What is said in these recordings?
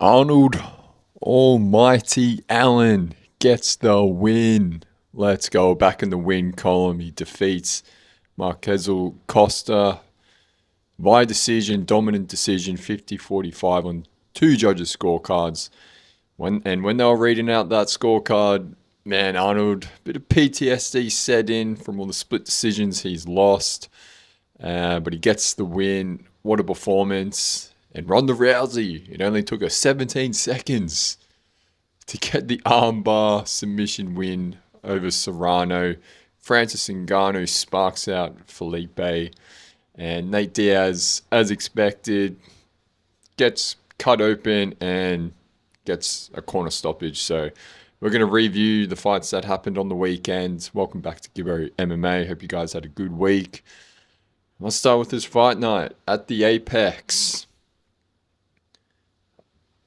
Arnold Almighty Allen gets the win. Let's go. Back in the win column. He defeats Marquezel Costa by decision, dominant decision, 50-45 on two judges' scorecards. When they were reading out that scorecard, man, Arnold, a bit of PTSD set in from all the split decisions he's lost. But he gets the win. What a performance. And Ronda Rousey, it only took her 17 seconds to get the armbar submission win over Cerrano. Francis Ngannou sparks out Felipe. And Nate Diaz, as expected, gets cut open and gets a corner stoppage. So we're going to review the fights that happened on the weekend. Welcome back to Gibbo MMA. Hope you guys had a good week. Let's start with this fight night at the Apex.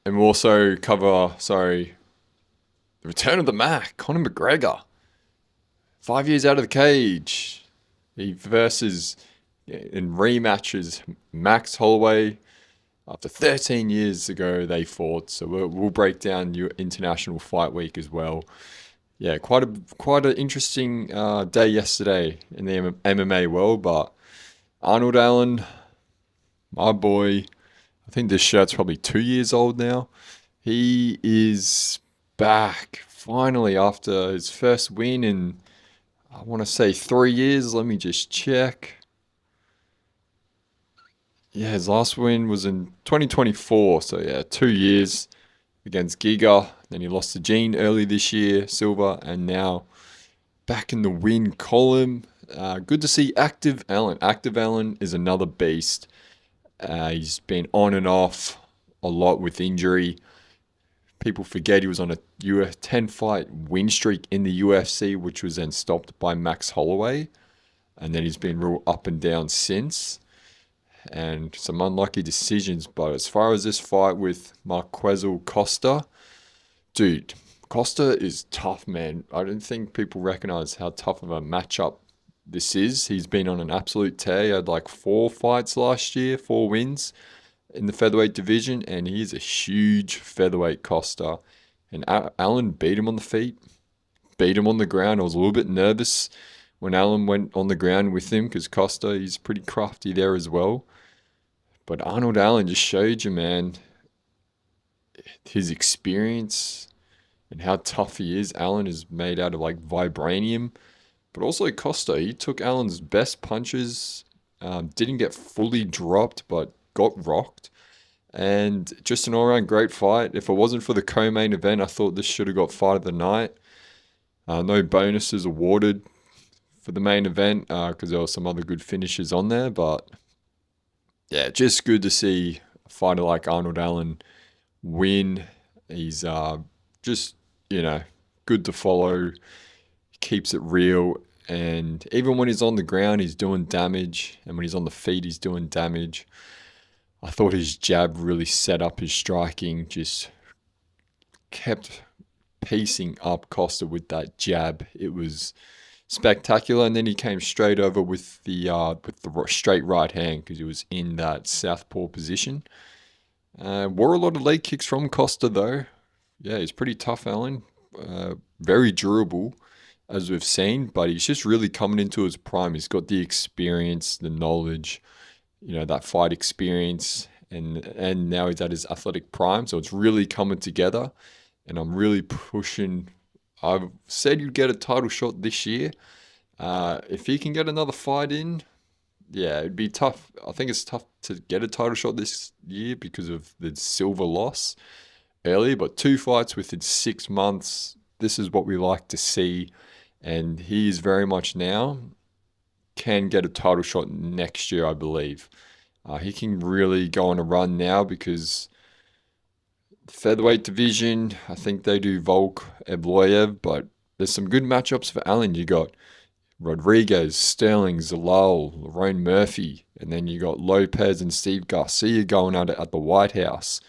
And we'll also cover, the return of the Mac, Conor McGregor. 5 years out of the cage. He versus, in rematches, Max Holloway. After 13 years ago, they fought. So we'll break down your International Fight Week as well. Yeah, quite an interesting day yesterday in the MMA world. But Arnold Allen, my boy, I think this shirt's probably 2 years old now. He is back finally after his first win in, I want to say 3 years. Let me just check. Yeah, his last win was in 2024. So yeah, 2 years against Giga. Then he lost to Gene early this year, Silver, and now back in the win column. Good to see Active Allen. Active Allen is another beast. He's been on and off a lot with injury. People forget he was on a 10-fight win streak in the UFC, which was then stopped by Max Holloway. And then he's been real up and down since. And some unlucky decisions. But as far as this fight with Marquezel Costa, dude, Costa is tough, man. I don't think people recognize how tough of a matchup this is. He's been on an absolute tear. He had like 4 fights last year, 4 wins in the featherweight division, and he's a huge featherweight Costa. And Allen beat him on the feet, beat him on the ground. I was a little bit nervous when Allen went on the ground with him because Costa, he's pretty crafty there as well. But Arnold Allen just showed you, man, his experience and how tough he is. Allen is made out of like vibranium. But also Costa, he took Allen's best punches, didn't get fully dropped, but got rocked. And just an all-around great fight. If it wasn't for the co-main event, I thought this should have got fight of the night. No bonuses awarded for the main event because there were some other good finishes on there. But yeah, just good to see a fighter like Arnold Allen win. He's just, good to follow. Keeps it real, and even when he's on the ground he's doing damage, and when he's on the feet he's doing damage. I thought his jab really set up his striking, just kept piecing up Costa with that jab. It was spectacular, and then he came straight over with the straight right hand because he was in that southpaw position. Wore a lot of leg kicks from Costa though. Yeah, he's pretty tough, Allen. Very durable, as we've seen, but he's just really coming into his prime. He's got the experience, the knowledge, that fight experience, and now he's at his athletic prime. So it's really coming together, and I'm really pushing. I've said you'd get a title shot this year. If he can get another fight in, yeah, it'd be tough. I think it's tough to get a title shot this year because of the Silver loss early, but 2 fights within 6 months. This is what we like to see. And he is very much now can get a title shot next year, I believe. He can really go on a run now because the featherweight division, I think they do Volk Evloev, but there's some good matchups for Allen. You got Rodriguez, Sterling, Zalal, Lerone Murphy, and then you got Lopez and Steve Garcia going at it at the White House.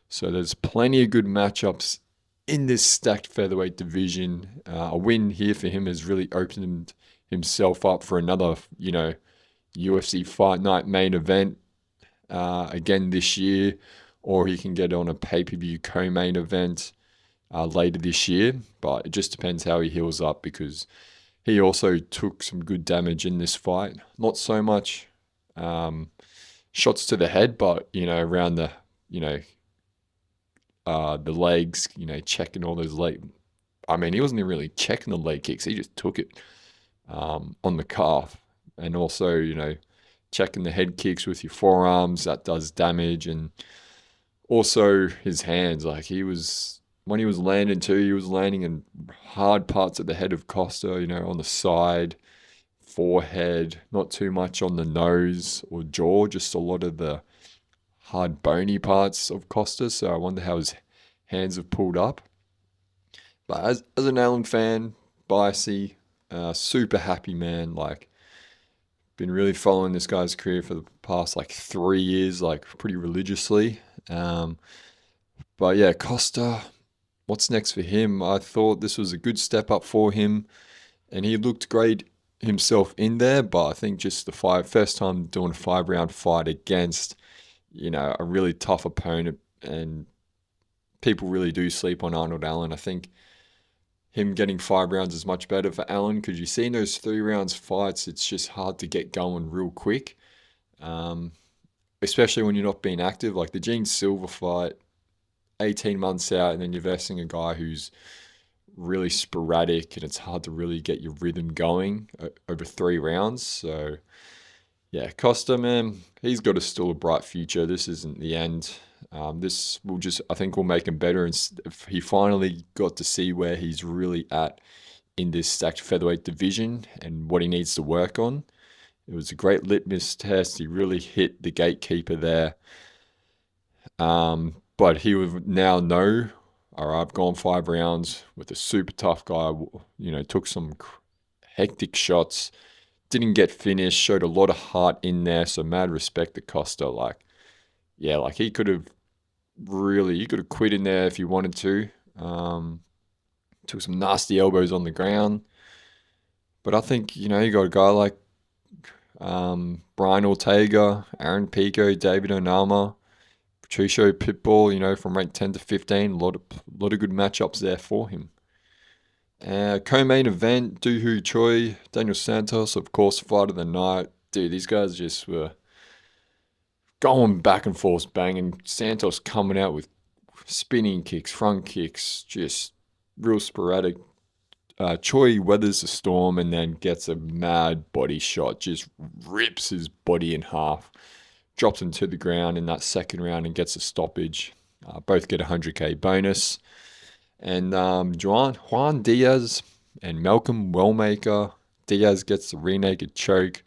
So there's plenty of good matchups in this stacked featherweight division. A win here for him has really opened himself up for another, UFC Fight Night main event again this year. or he can get on a pay-per-view co-main event later this year. But it just depends how he heals up, because he also took some good damage in this fight. Not so much shots to the head, but around the legs, checking all those leg. I mean, he wasn't even really checking the leg kicks. He just took it on the calf, and also checking the head kicks with your forearms. That does damage, and also his hands. Like, when he was landing too, he was landing in hard parts of the head of Costa. On the side, forehead, not too much on the nose or jaw, just a lot of the hard bony parts of Costa. So I wonder how his hands have pulled up. But as an Allen fan, biasy, super happy, man. Like, been really following this guy's career for the past 3 years, pretty religiously. But yeah, Costa, what's next for him? I thought this was a good step up for him, and he looked great himself in there. But I think just the first time doing a 5-round fight against a really tough opponent, and people really do sleep on Arnold Allen. I think him getting 5 rounds is much better for Allen, because you see in those 3 rounds fights, it's just hard to get going real quick, especially when you're not being active. Like the Gene Silver fight, 18 months out, and then you're versing a guy who's really sporadic, and it's hard to really get your rhythm going over 3 rounds. So yeah, Costa, man, he's got still a bright future. This isn't the end. This I think will make him better. And if he finally got to see where he's really at in this stacked featherweight division and what he needs to work on. It was a great litmus test. He really hit the gatekeeper there. But he would now know, all right, I've gone 5 rounds with a super tough guy, took some hectic shots, didn't get finished, showed a lot of heart in there. So mad respect to Costa. He could have quit in there if he wanted to. Took some nasty elbows on the ground. But I think, you got a guy like Brian Ortega, Aaron Pico, David Onama, Patricio Pitbull, from rank 10 to 15. A lot of good matchups there for him. Co-main event, Doohoo Choi, Daniel Santos, of course, fight of the night. Dude, these guys just were going back and forth, banging. Santos coming out with spinning kicks, front kicks, just real sporadic. Choi weathers the storm and then gets a mad body shot, just rips his body in half, drops him to the ground in that second round and gets a stoppage. Both get a 100K bonus. And Juan Diaz and Malcolm Wellmaker. Diaz gets the rear naked choke.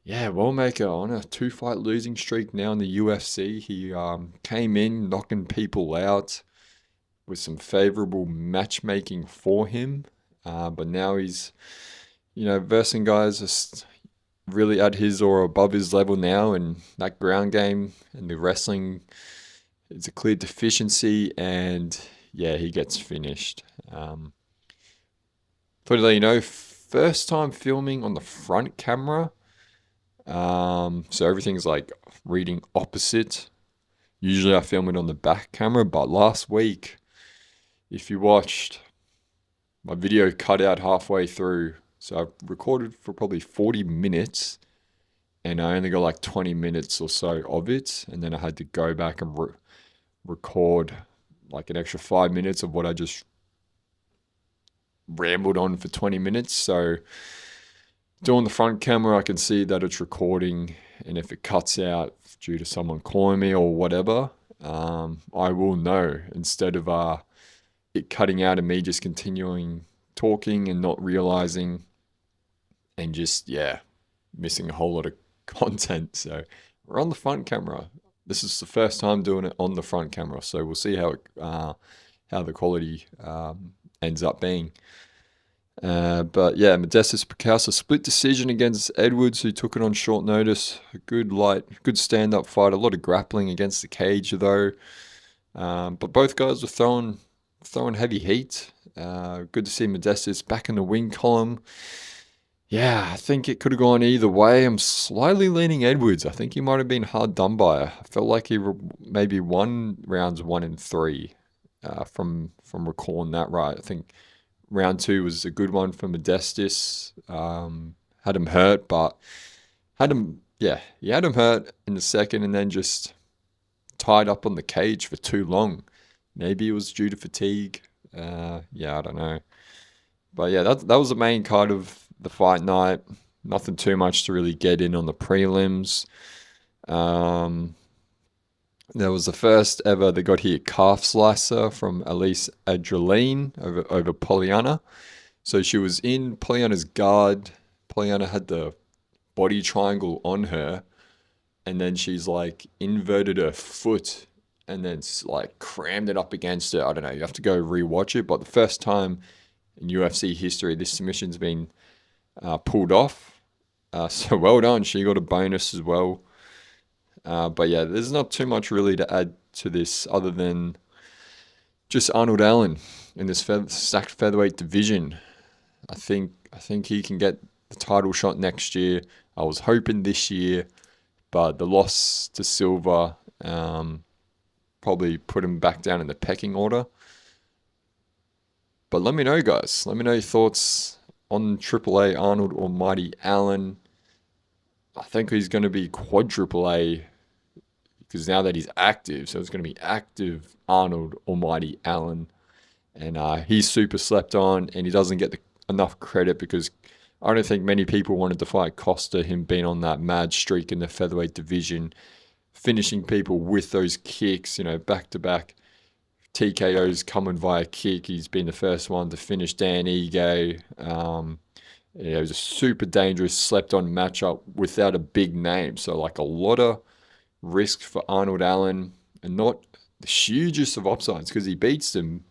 Yeah, Wellmaker on a 2-fight losing streak now in the UFC. He came in knocking people out with some favorable matchmaking for him. But now he's, versing guys just really at his or above his level now. And that ground game and the wrestling is a clear deficiency. And yeah, he gets finished. For first time filming on the front camera. So everything's reading opposite. Usually I film it on the back camera, but last week, if you watched, my video cut out halfway through. So I recorded for probably 40 minutes and I only got 20 minutes or so of it. And then I had to go back and record an extra 5 minutes of what I just rambled on for 20 minutes. So doing the front camera, I can see that it's recording, and if it cuts out due to someone calling me or whatever, I will know, instead of it cutting out and me just continuing talking and not realizing and just, missing a whole lot of content. So we're on the front camera. This is the first time doing it on the front camera, so we'll see how the quality ends up being. But yeah, Modestas Picasso split decision against Edwards, who took it on short notice. A good stand-up fight. A lot of grappling against the cage though. But both guys were throwing heavy heat. Good to see Modestas back in the win column. Yeah, I think it could have gone either way. I'm slightly leaning Edwards. I think he might have been hard done by. I felt like maybe won rounds 1 and 3, from recalling that right. I think round 2 was a good one for Modestus. Had him hurt, but he had him hurt in the second, and then just tied up on the cage for too long. Maybe it was due to fatigue. Yeah, I don't know. But yeah, that was the main card of the fight night. Nothing too much to really get in on the prelims. Um, there was the first ever they got here calf slicer from Elise Adreline over Pollyanna. So she was in Pollyanna's guard. Pollyanna had the body triangle on her, and then she's like inverted her foot and then like crammed it up against it. I don't know. You have to go rewatch it. But the first time in UFC history this submission's been pulled off. So well done. She got a bonus as well. But yeah, there's not too much really to add to this other than just Arnold Allen in this stacked featherweight division. I think he can get the title shot next year. I was hoping this year, but the loss to Silva probably put him back down in the pecking order. But let me know, guys. Let me know your thoughts on Triple A Arnold Almighty Allen. I think he's going to be quadruple A because now that he's active, so it's going to be active Arnold Almighty Allen. And he's super slept on, and he doesn't get enough credit because I don't think many people wanted to fight Costa, him being on that mad streak in the featherweight division, finishing people with those kicks, back to back TKOs coming via kick. He's been the first one to finish Dan Ige. It was a super dangerous, slept on matchup without a big name. So, like, a lot of risk for Arnold Allen and not the hugest of upsides because he beats him,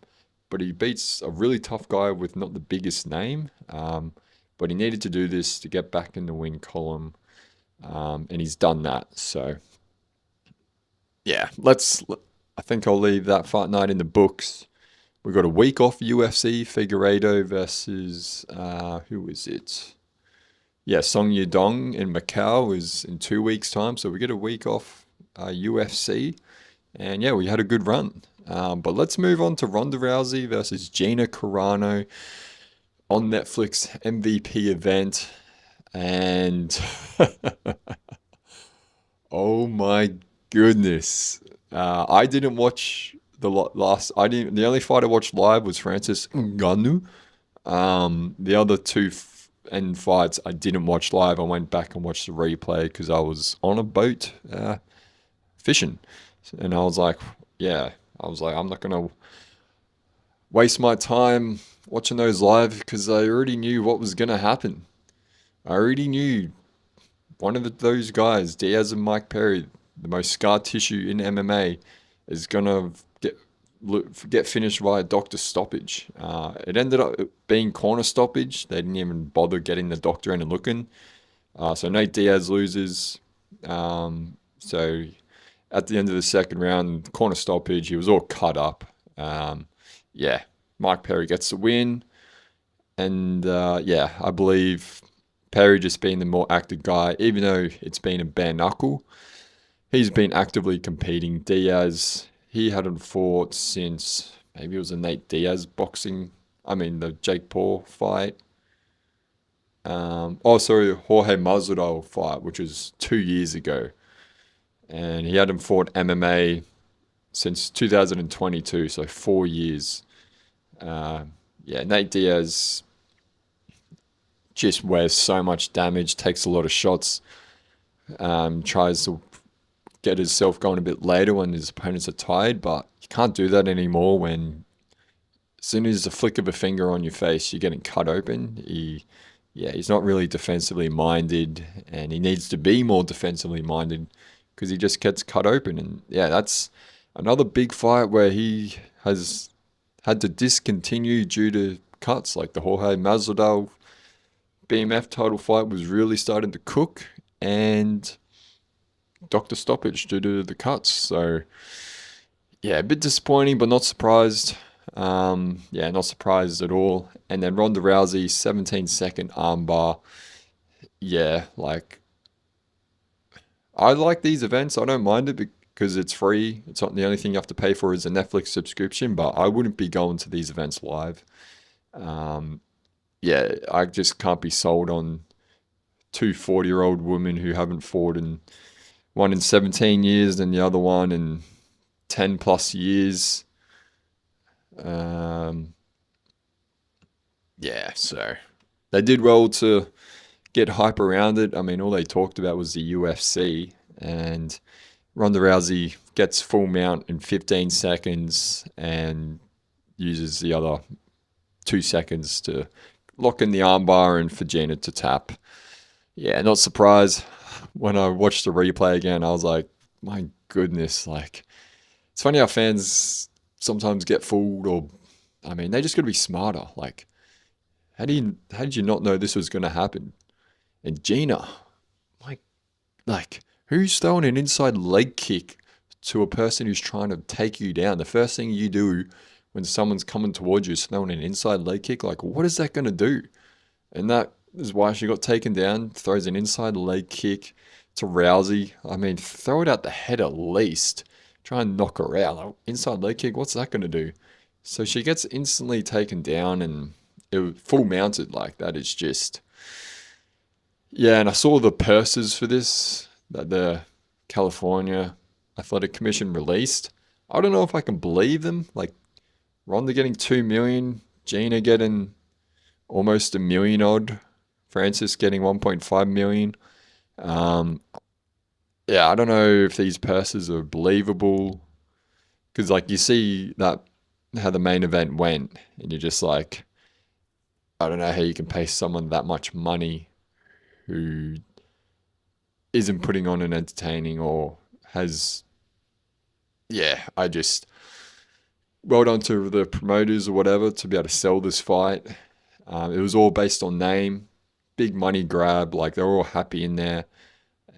but he beats a really tough guy with not the biggest name. But he needed to do this to get back in the win column, and he's done that. So, yeah, I think I'll leave that fight night in the books. We've got a week off UFC. Figueiredo versus, who is it? Yeah, Song Yadong in Macau is in 2 weeks' time. So we get a week off UFC. And yeah, we had a good run. But let's move on to Ronda Rousey versus Gina Carano on Netflix MVP event. And oh my goodness. I didn't watch the last. I didn't. The only fight I watched live was Francis Ngannou. The other two end fights I didn't watch live. I went back and watched the replay because I was on a boat fishing, and I was like, I'm not gonna waste my time watching those live because I already knew what was gonna happen. I already knew one of those guys, Diaz and Mike Perry, the most scar tissue in MMA, is gonna get finished via doctor stoppage. It ended up being corner stoppage. They didn't even bother getting the doctor in and looking. So Nate Diaz loses. So at the end of the second round, corner stoppage, he was all cut up. Yeah, Mike Perry gets the win. And yeah, I believe Perry just being the more active guy, even though it's been a bare knuckle, he's been actively competing. Diaz, he hadn't fought since maybe it was a Nate Diaz the Jake Paul fight. Sorry, Jorge Masvidal fight, which was 2 years ago. And he hadn't fought MMA since 2022, so 4 years. Yeah, Nate Diaz just wears so much damage, takes a lot of shots, tries to get himself going a bit later when his opponents are tired, but you can't do that anymore when as soon as a flick of a finger on your face, you're getting cut open. He's not really defensively minded, and he needs to be more defensively minded because he just gets cut open. And yeah, that's another big fight where he has had to discontinue due to cuts, like the Jorge Masvidal BMF title fight was really starting to cook, and doctor stoppage due to the cuts. So yeah, a bit disappointing, but not surprised. Yeah, not surprised at all. And then Ronda Rousey, 17-second armbar. yeah, like I like these events. I don't mind it because it's free. It's not the only thing you have to pay for is a Netflix subscription, but I wouldn't be going to these events live. Um, yeah, I just can't be sold on two 40-year-old women who haven't fought in one in 17 years and the other one in 10 plus years. Um, yeah, so they did well to get hype around it. I mean, all they talked about was the UFC, and Ronda Rousey gets full mount in 15 seconds and uses the other 2 seconds to lock in the armbar and for Gina to tap. Yeah, not surprised. When I watched the replay again, I was like, my goodness, like it's funny how fans sometimes get fooled or I mean, they just gotta be smarter. Like, how did you not know this was gonna happen? And Gina, like who's throwing an inside leg kick to a person who's trying to take you down? The first thing you do when someone's coming towards you is throwing an inside leg kick. Like, what is that gonna do? And that is why she got taken down. Throws an inside leg kick to Rousey. I mean, throw it out the head at least. Try and knock her out. Like, inside leg kick, what's that going to do? So she gets instantly taken down and it was full mounted. Like, that is just. Yeah, and I saw the purses for this that the California Athletic Commission released. I don't know if I can believe them. Like, Ronda getting 2 million, Gina getting almost a million odd. Francis getting 1.5 million. Um, yeah, I don't know if these purses are believable because, like, you see that how the main event went, and you're just like, I don't know how you can pay someone that much money who isn't putting on an entertaining or has. Yeah, I just well done to the promoters or whatever to be able to sell this fight. It was all based on name, big money grab. Like they're all happy in there,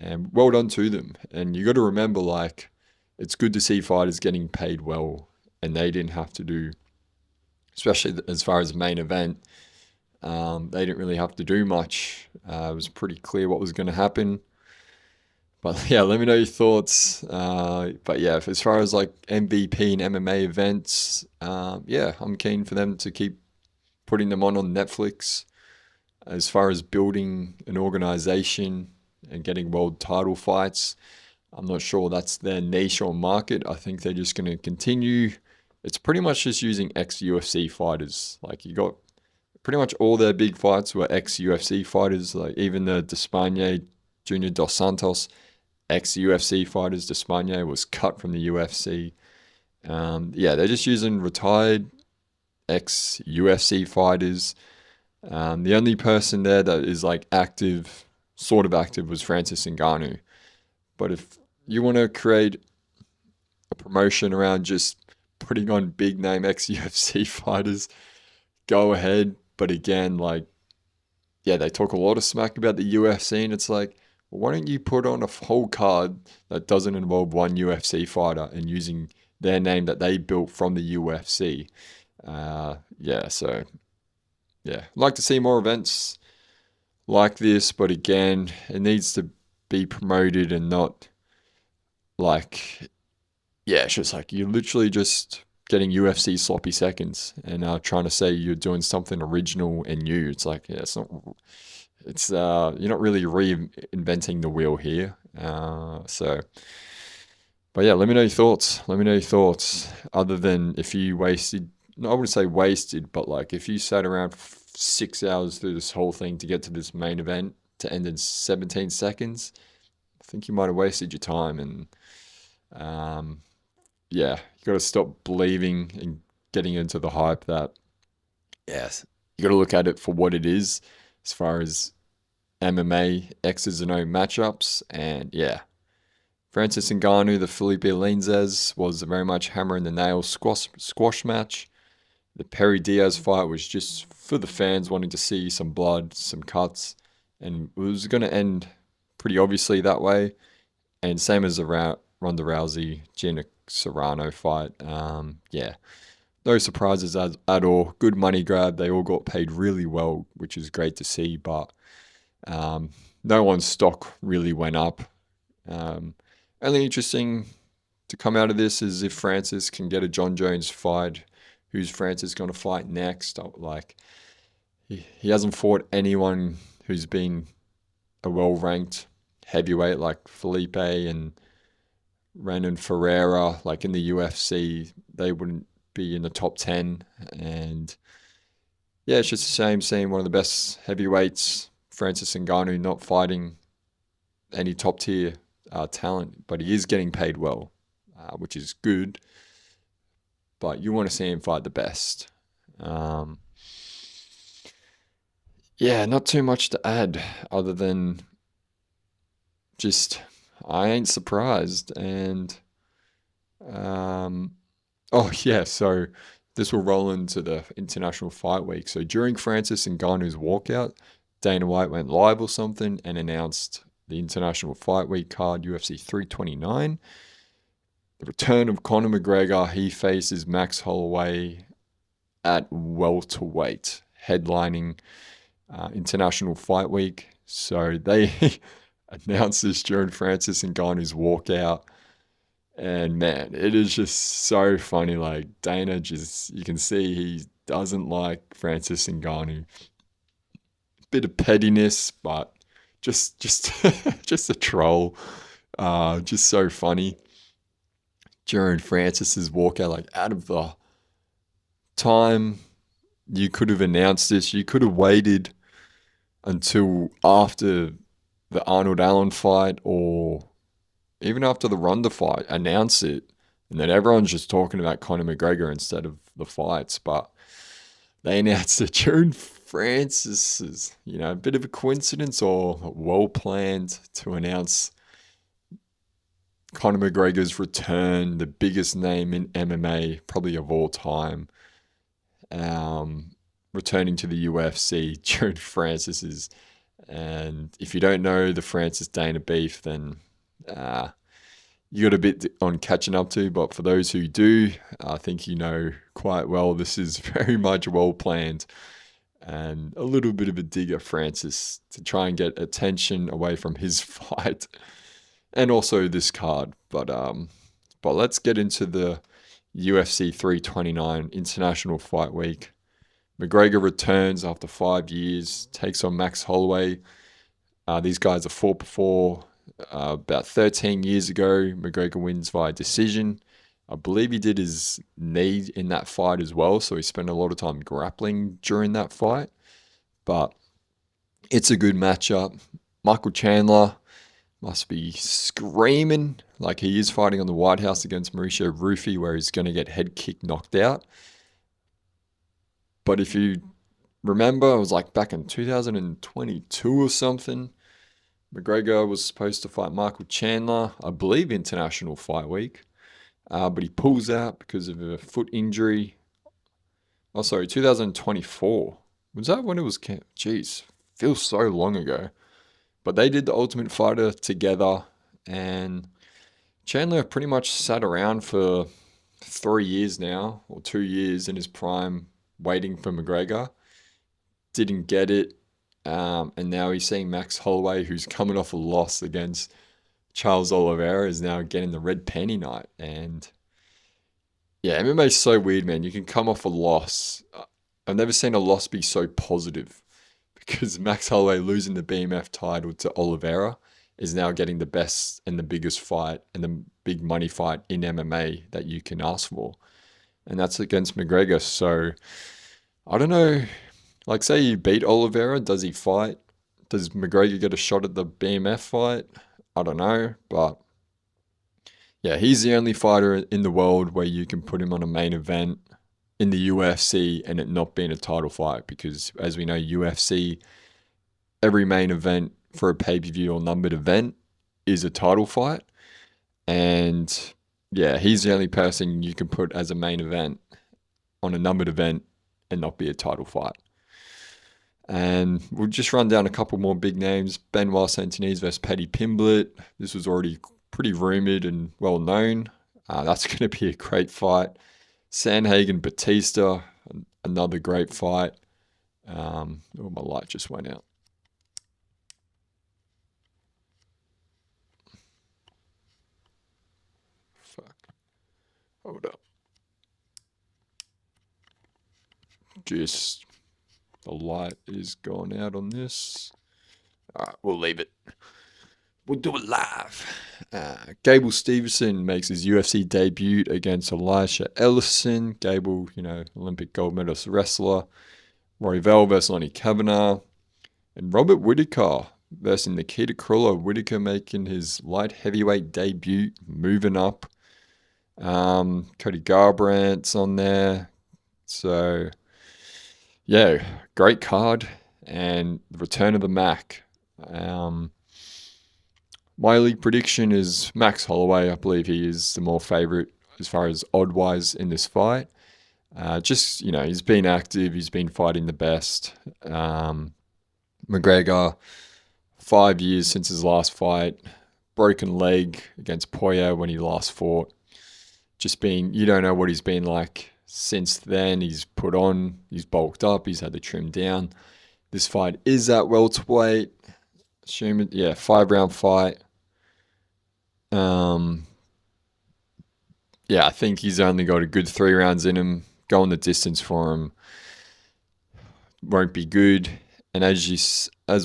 and well done to them. And you got to remember, like, it's good to see fighters getting paid well, and they didn't have to do, especially as far as the main event. They didn't really have to do much. It was pretty clear what was going to happen. But yeah, let me know your thoughts. But yeah, as far as like MVP and MMA events, yeah, I'm keen for them to keep putting them on Netflix. As far as building an organization and getting world title fights, I'm not sure that's their niche or market. I think they're just going to continue. It's pretty much just using ex UFC fighters. Like you got pretty much all their big fights were ex UFC fighters. Like even the Despaigne Junior Dos Santos ex UFC fighters. Despaigne was cut from the UFC. Yeah, they're just using retired ex UFC fighters. The only person there that is like active, sort of active, was Francis Ngannou. But if you want to create a promotion around just putting on big name ex UFC fighters, go ahead. But again, like, yeah, they talk a lot of smack about the UFC, and it's like, well, why don't you put on a whole card that doesn't involve one UFC fighter and using their name that they built from the UFC? Yeah, so yeah, I'd like to see more events like this, but again, it needs to be promoted and not like, yeah, it's just like you're literally just getting UFC sloppy seconds and trying to say you're doing something original and new. It's like, yeah, it's not. It's you're not really reinventing the wheel here. But yeah, let me know your thoughts. Let me know your thoughts. Other than if you wasted, no, I wouldn't say wasted, but like if you sat around 6 hours through this whole thing to get to this main event to end in 17 seconds, I think you might have wasted your time. And um, yeah, you got to stop believing and getting into the hype that, yes, you got to look at it for what it is as far as MMA X's and O matchups. And yeah, Francis Ngannou, the Felipe Linzes, was very much hammer in the nail squash match. The Perry Diaz fight was just for the fans wanting to see some blood, some cuts, and it was going to end pretty obviously that way. And same as the Ronda Rousey Gina Cerrano fight. Yeah, no surprises at all. Good money grab. They all got paid really well, which is great to see. But no one's stock really went up. Only interesting to come out of this is if Francis can get a John Jones fight. Who's Francis going to fight next? Like, he hasn't fought anyone who's been a well-ranked heavyweight like Felipe and Renan Ferreira. Like in the UFC, they wouldn't be in the top 10. And yeah, it's just a shame seeing one of the best heavyweights, Francis Ngannou, not fighting any top tier talent. But he is getting paid well, which is good. But you want to see him fight the best. Yeah, not too much to add other than just I ain't surprised. And oh yeah, so this will roll into the International Fight Week. So during Francis Ngannou's walkout, Dana White went live or something and announced the International Fight Week card, UFC 329. The return of Conor McGregor. He faces Max Holloway at welterweight, headlining International Fight Week. So they announced this during Francis Ngannou's walkout. And man, it is just so funny. Like Dana you can see he doesn't like Francis Ngannou. Bit of pettiness, but just just a troll. Just so funny. During Francis's walkout, like out of the time you could have announced this, you could have waited until after the Arnold Allen fight or even after the Ronda fight, announce it. And then everyone's just talking about Conor McGregor instead of the fights. But they announced it during Francis's, a bit of a coincidence or well planned to announce Conor McGregor's return, the biggest name in MMA, probably of all time, returning to the UFC during Francis's. And if you don't know the Francis Dana beef, then you got a bit on catching up to. But for those who do, I think you know quite well this is very much well planned and a little bit of a dig at Francis to try and get attention away from his fight and also this card. But let's get into the UFC 329 International Fight Week. McGregor returns after 5 years, takes on Max Holloway. These guys are fought before. About 13 years ago, McGregor wins via decision. I believe he did his knee in that fight as well, so he spent a lot of time grappling during that fight. But it's a good matchup. Michael Chandler must be screaming like he is fighting on the White House against Mauricio Rufy, where he's going to get head kick knocked out. But if you remember, it was like back in 2022 or something. McGregor was supposed to fight Michael Chandler, I believe International Fight Week, but he pulls out because of a foot injury. Oh, sorry, 2024. Was that when it was? Jeez, feels so long ago. But they did the Ultimate Fighter together, and Chandler pretty much sat around for 3 years now, or 2 years in his prime, waiting for McGregor. Didn't get it. And now he's seeing Max Holloway, who's coming off a loss against Charles Oliveira, is now getting the red penny night. And yeah, MMA is so weird, man. You can come off a loss. I've never seen a loss be so positive because Max Holloway losing the BMF title to Oliveira is now getting the best and the biggest fight and the big money fight in MMA that you can ask for. And that's against McGregor. So I don't know. Like, say you beat Oliveira, does he fight? Does McGregor get a shot at the BMF fight? I don't know, but yeah, he's the only fighter in the world where you can put him on a main event in the UFC and it not being a title fight because, as we know, UFC, every main event for a pay-per-view or numbered event is a title fight. And yeah, he's the only person you can put as a main event on a numbered event and not be a title fight. And we'll just run down a couple more big names. Benoit Saint-Denis versus Paddy Pimblett. This was already pretty rumoured and well known. That's going to be a great fight. Sandhagen Batista, another great fight. My light just went out. Hold up. Just the light is gone out on this. All right, we'll leave it. We'll do it live. Gable Stevenson makes his UFC debut against Elisha Ellison. Gable, Olympic gold medalist wrestler. Royval versus Lonnie Kavanagh. And Robert Whittaker versus Nikita Krylov. Whittaker making his light heavyweight debut, moving up. Cody Garbrandt's on there. So, yeah, great card. And the return of the Mac. My league prediction is Max Holloway. I believe he is the more favourite as far as odd-wise in this fight. He's been active. He's been fighting the best. McGregor, 5 years since his last fight. Broken leg against Poirier when he last fought. You don't know what he's been like since then. He's put on, he's bulked up, he's had to trim down. This fight is at welterweight. 5-round fight. I think he's only got a good 3 rounds in him. Going the distance for him won't be good. And as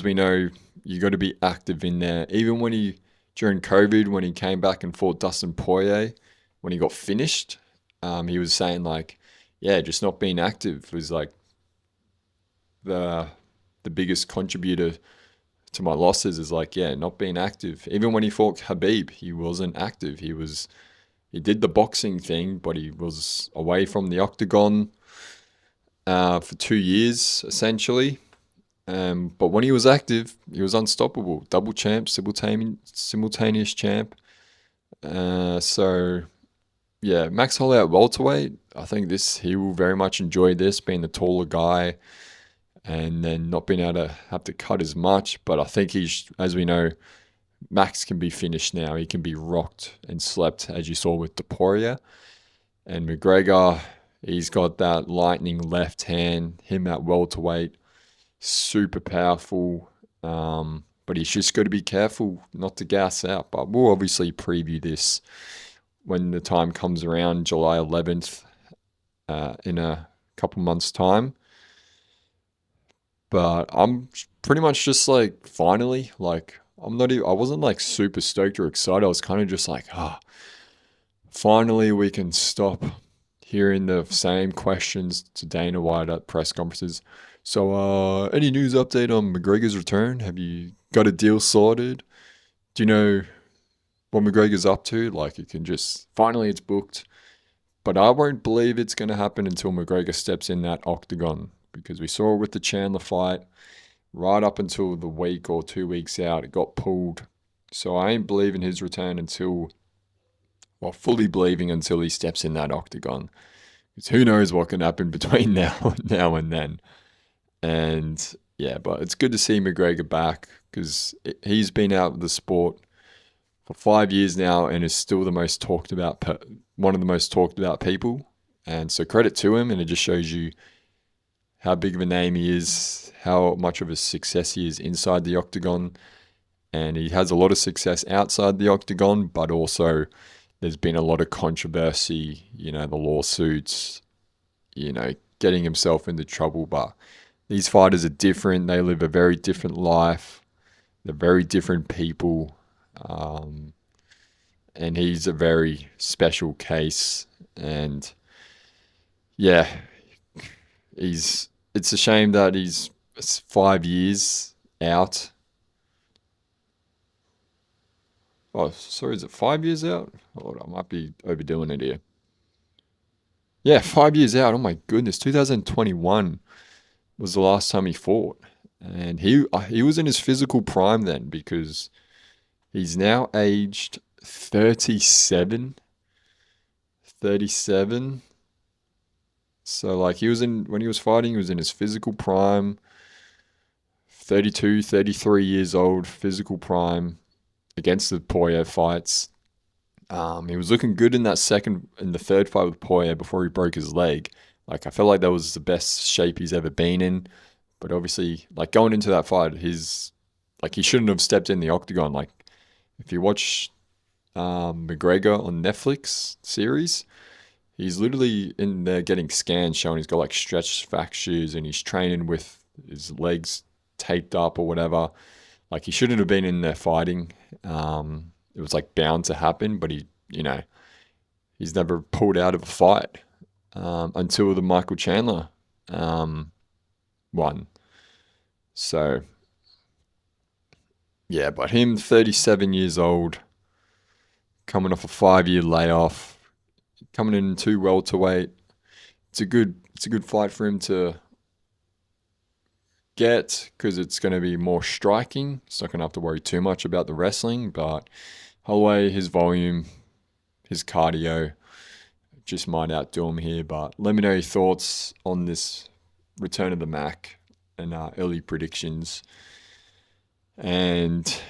we know, you got to be active in there. Even during COVID, when he came back and fought Dustin Poirier, when he got finished, he was saying just not being active was like the biggest contributor to my losses is not being active. Even when he fought Khabib, he wasn't active. He did the boxing thing, but he was away from the octagon for 2 years, essentially. But when he was active, he was unstoppable. Double champ, simultaneous champ. Max Holloway at welterweight, I think he will very much enjoy this, being the taller guy and then not being able to have to cut as much. But I think as we know, Max can be finished now. He can be rocked and slept, as you saw with Poirier. And McGregor, he's got that lightning left hand. Him at welterweight, super powerful. But he's just got to be careful not to gas out. But we'll obviously preview this when the time comes around, July 11th, in a couple months' time. But I'm pretty much just finally, I wasn't super stoked or excited. I was kind of just finally we can stop hearing the same questions to Dana White at press conferences. So, any news update on McGregor's return? Have you got a deal sorted? Do you know what McGregor's up to? Finally it's booked. But I won't believe it's going to happen until McGregor steps in that octagon, because we saw it with the Chandler fight. Right up until the week or 2 weeks out, it got pulled. So I ain't believing his return fully believing until he steps in that octagon. Because who knows what can happen between now and then. And but it's good to see McGregor back, because he's been out of the sport for 5 years now and is still one of the most talked about people. And so credit to him, and it just shows you how big of a name he is, how much of a success he is inside the octagon. And he has a lot of success outside the octagon, but also there's been a lot of controversy, the lawsuits, getting himself into trouble. But these fighters are different. They live a very different life. They're very different people. And he's a very special case. And it's a shame that he's 5 years out. Oh, sorry, is it 5 years out? Hold on, I might be overdoing it here. Yeah, 5 years out. Oh my goodness, 2021 was the last time he fought. And he was in his physical prime then, because he's now aged 37. So when he was fighting, he was in his physical prime. 32, 33 years old, physical prime, against the Poirier fights. He was looking good in the third fight with Poirier before he broke his leg. I felt like that was the best shape he's ever been in. But obviously, going into that fight, he shouldn't have stepped in the octagon. If you watch McGregor on Netflix series, He's literally in there getting scans showing he's got like stretch fractures and he's training with his legs taped up or whatever. Like he shouldn't have been in there fighting. It was like bound to happen, but he's never pulled out of a fight until the Michael Chandler um, one. So yeah, but him, 37 years old, coming off a 5 year layoff, coming in too welterweight. It's a good fight for him to get because it's going to be more striking. He's not going to have to worry too much about the wrestling. But Holloway, his volume, his cardio, just might outdo him here. But let me know your thoughts on this return of the Mac and early predictions. And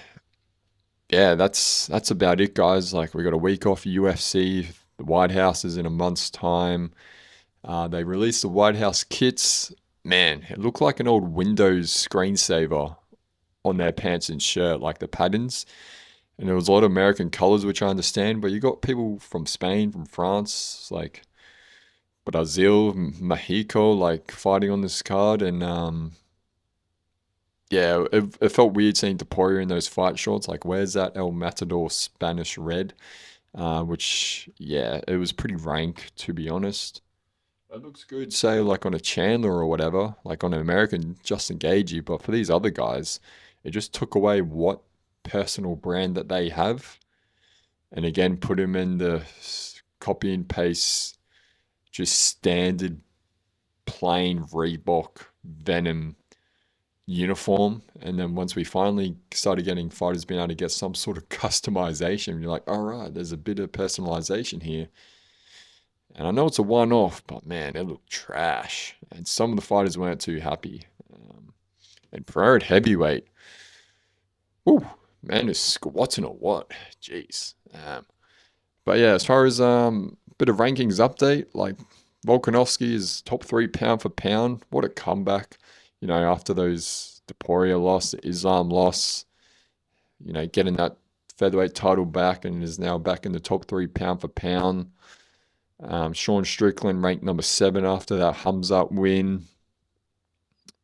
yeah, that's about it, guys. Like we got a week off UFC. The White House is in a month's time. They released the White House kits. Man, it looked like an old Windows screensaver on their pants and shirt, like the patterns. And there was a lot of American colors, which I understand. But you got people from Spain, from France, like Brazil, Mexico, like fighting on this card. And yeah, it felt weird seeing Taporia in those fight shorts. Like, where's that El Matador Spanish red? Which, yeah, it was pretty rank, to be honest. It looks good, say, like on a Chandler or whatever, like on an American Justin Gagey, but for these other guys, it just took away what personal brand that they have, and again, put him in the copy and paste, just standard plain Reebok Venom uniform. And then once we finally started getting fighters being able to get some sort of customization, you're like, all right, there's a bit of personalization here. And I know it's a one-off, but man, it looked trash. And some of the fighters weren't too happy. And Pereira at heavyweight, whoo, man is squatting or what? Jeez. But yeah, as far as bit of rankings update, like Volkanovski is top three pound for pound. What a comeback! After those Deporia loss, the Islam loss, getting that featherweight title back and is now back in the top three pound for pound. Sean Strickland ranked number 7 after that Hamzat win.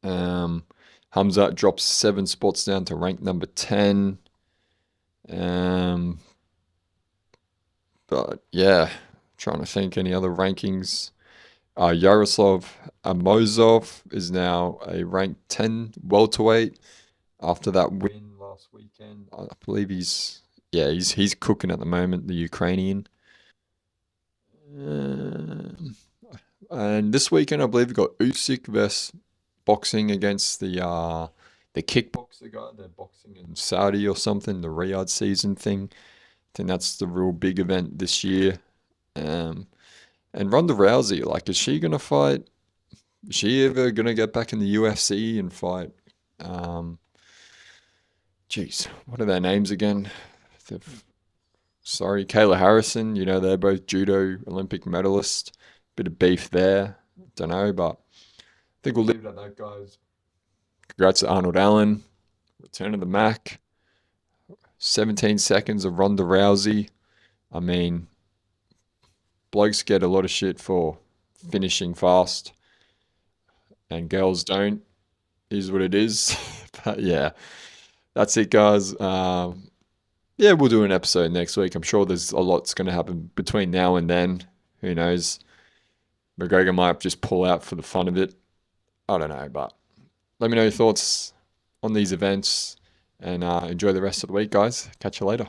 Hamzat drops 7 spots down to rank number 10. But yeah, trying to think any other rankings. Yaroslav Amosov is now a ranked 10 welterweight after that win last weekend. I believe he's cooking at the moment, the Ukrainian. And this weekend, I believe we got Usyk versus boxing against the kickboxer guy. They're boxing in Saudi or something, the Riyadh season thing. I think that's the real big event this year. And Ronda Rousey, like, is she gonna fight? Is she ever gonna get back in the UFC and fight? Geez, what are their names again? Sorry, Kayla Harrison. They're both judo Olympic medalists. Bit of beef there. Don't know, but I think we'll leave it at that, guys. Congrats to Arnold Allen. Return of the Mac. 17 seconds of Ronda Rousey. I mean, blokes get a lot of shit for finishing fast, and girls don't. Is what it is. But yeah, that's it, guys. Yeah, we'll do an episode next week. I'm sure there's a lot's going to happen between now and then. Who knows? McGregor might just pull out for the fun of it. I don't know, but let me know your thoughts on these events and enjoy the rest of the week, guys. Catch you later.